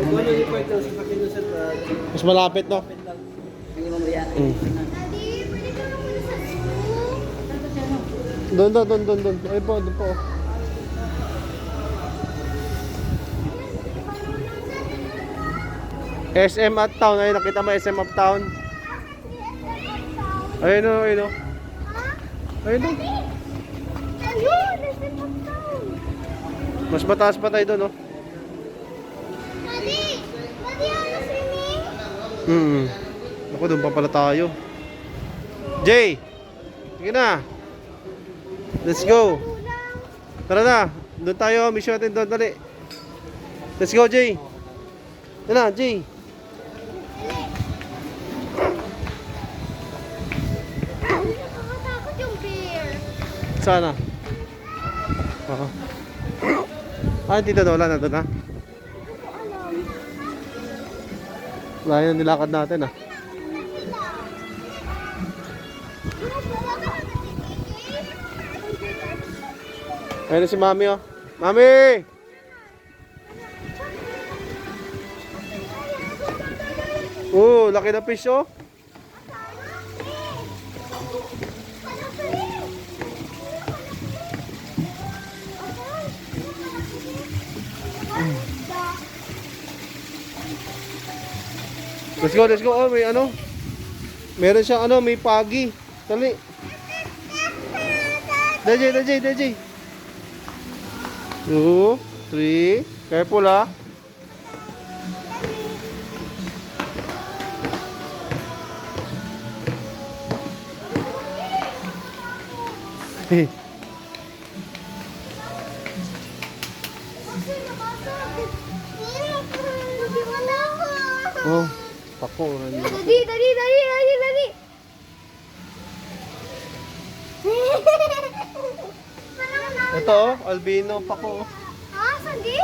Ano yung part ng sasakyan nyo sa Mas malapit, no? lapit lang. Hindi mamaya. Daddy, pwede ka naman sa zoo. Doon. Ay po, doon po. SM Uptown. Ayun, nakita mo SM Uptown? Ayun o, ayun o. Ayun o. Ayun, nasa Uptown. Mas mataas pa tayo doon, no? Daddy, ano swimming? Ako, doon pa pala tayo. Jay! Sige na. Let's go. Tara na. Doon tayo. Mission natin doon. Dali. Let's go, Jay. Yan na, Jay. Nakakatakot yung bear. Sana. Oo. Dito na. Wala na doon, ha? Wala na nilakad natin, ha? Ayun na si Mami, oh. Mami! Laki na fish, oh. Let's go. Oh, may ano? Meron siyang ano, may pagi. Dali. DJ. 2, 3. Careful, ah. Oh, pako. Daddy. Ito, oh, albino pako. Sandi?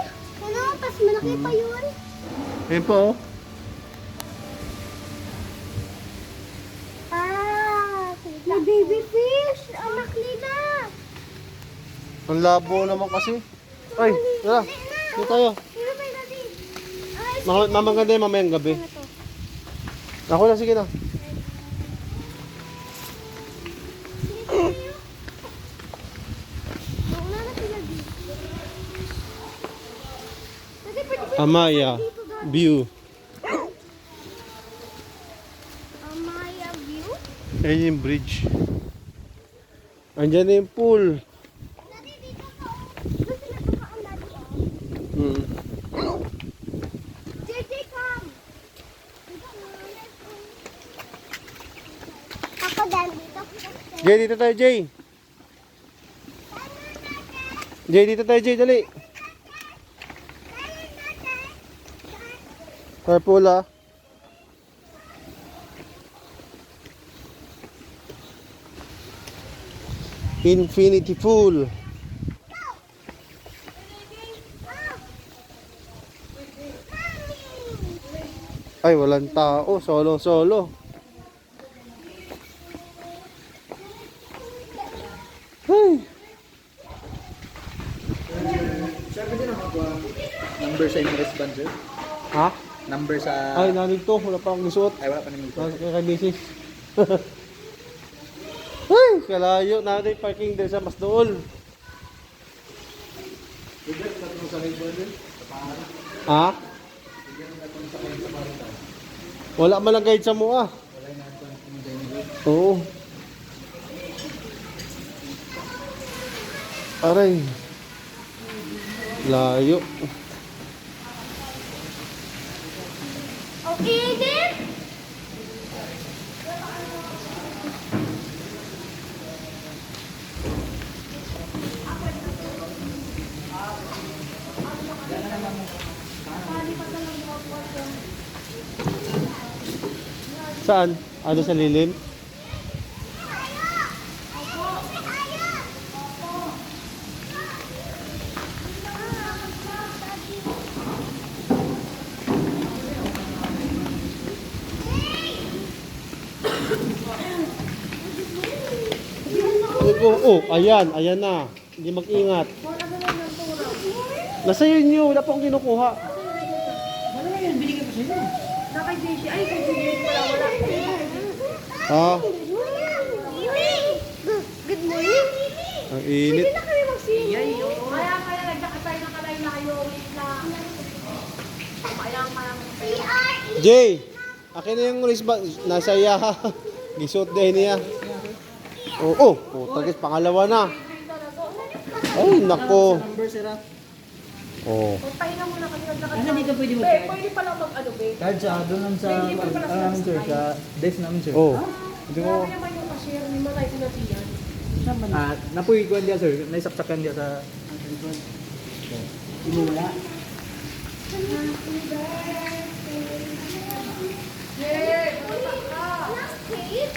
Ano? Mas malaki pa yun. Ayun po, oh. May baby fish. Anak nila. Ang labo naman kasi. Ay, tara. Dito tayo. Sino ba yung daddy? Mamang ganda mamayang gabi. Ako na, sige na. Amaya view. Amaya view? Ayun yung bridge. Andyan na yung pool. Daddy, dito ka. Doon sila tumaan, daddy. JJ, come. Ako din dito. Jay, dito tayo, Jay. Dito tayo, Jay, dali. Carpool, ah. Infinity Pool. Ay, walang tao. Solo. Ay. Number sa inyong wristband, sir? Ha? Number sa... Ay, nanig to. Wala pa akong isuot. Ay, wala pa naman ito. Kay misis. Ay, kalayo natin parking din sa Masdool. Ha? Wala man lang guide sa mua. Oo. Aray. Layo. Okay, then? Saan? Ano sa lilim? Oh, ayan na. Hindi mag-ingat. Nasa inyo, wala pa akong kinukuha. Nakay JJ. Ay, kay JJ wala. Ah, Good morning. ang init. Hindi na kami mag-swimming. Kaya nagkakatay na kalay na kayo. Wait lang. Kaya. Jay, akin na yung wristband. Nasa iya. Gisuot din niya. Oo, guys, pangalawa na. Ay, nako. Number, sir, ah. Oh. Pahinga muna kami nagkakatay. Ano, dito pwede mo, Be, sir? pwede pala mag-ano, be. Card sa doon lang sa, namin, sir, sa desk namin, sir. Oh. Hindi mo. Kaya naman yung cashier, ni Matay sinatiyan. Napuwi ko dia, sir. Naisaksakan dia sa... Hindi wala. Yay! Matak ka! Last cake.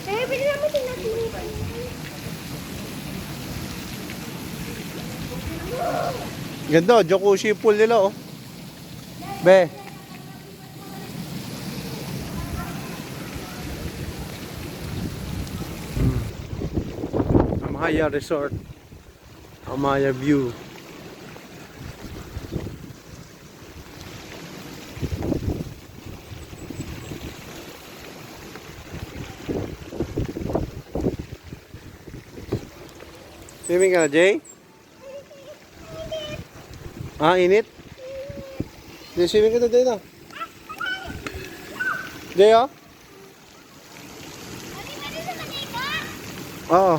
Eh, pwede naman tingnan natin. Ganda, jacuzzi pool nila oh. Be. Amaya Resort. Amaya View. Swimming ka na, Jay? Ah, init? Jay, swimming ka na, Jay na. Jay, oh? Oo.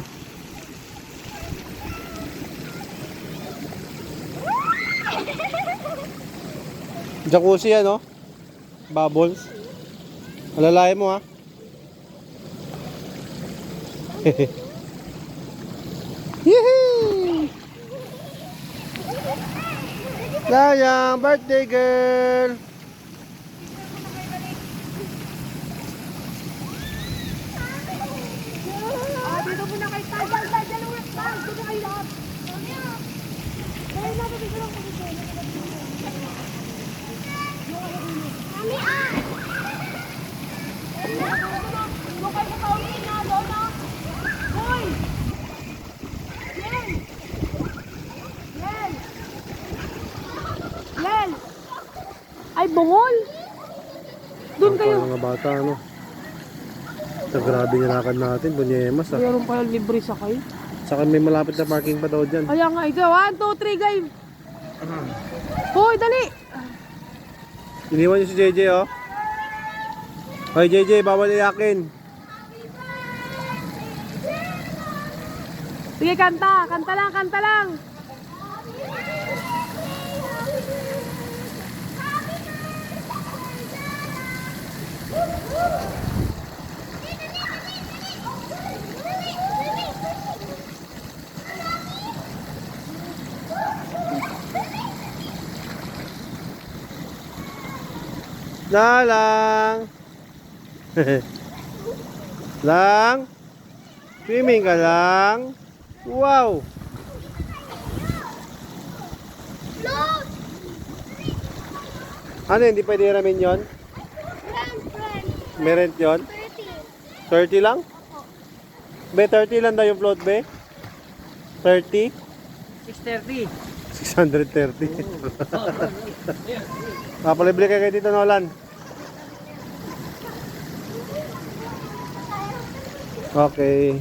Jacuzzi yan, oh. Bubbles. Alalayan mo, ha? Yehey! Layang, birthday girl! Dito muna kayo tayo. Dalawa. Dito kayo lahat. Dahil natin dito lang kami dito. Mami, ah! Huwag kayo matawin na, Lola. Hoy! Yen! Yen! Yen! Ay, bungol! Doon kayo. Mga bata, ano? Sa grabe nilakad natin, bunyemas, ah. Meron pala libre sa kayo. Saka may malapit na parking pa daw dyan. Kaya nga, ikaw. 1, 2, 3, game. Hoy, dali. Iniwan niyo si JJ, oh. Hoy, JJ, bawal iyakin. Sige, kanta. Kanta lang, kanta lang. Lang. Lang. Swimming ka lang. Wow. Float! Ano, hindi pwede ramen yun? Friend. May rent yun? 30. 30 lang? Be, 30 lang daw yung float, be? 30? 6:30. 630. Papalibre kayo dito, Nolan. Okay.